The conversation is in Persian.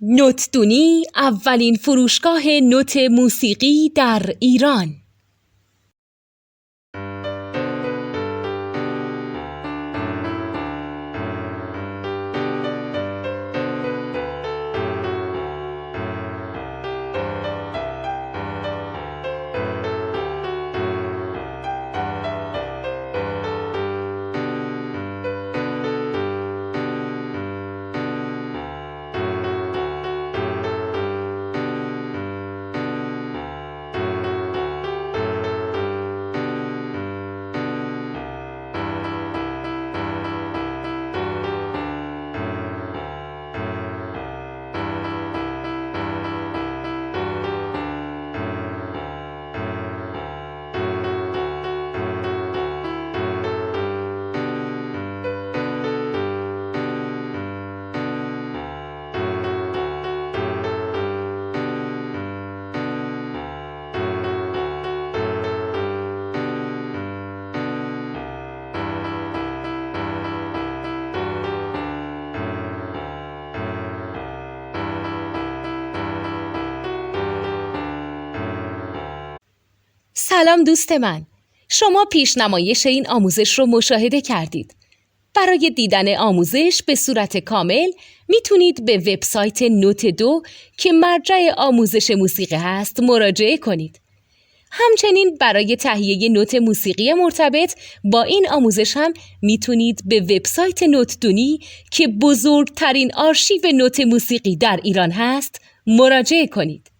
نوتدونی اولین فروشگاه نوت موسیقی در ایران. سلام دوست من، شما پیشنمایش این آموزش رو مشاهده کردید. برای دیدن آموزش به صورت کامل میتونید به وبسایت نوت2 که مرجع آموزش موسیقی هست مراجعه کنید. همچنین برای تهیه نوت موسیقی مرتبط با این آموزش هم میتونید به وبسایت نوتدونی که بزرگترین آرشیو نوت موسیقی در ایران هست مراجعه کنید.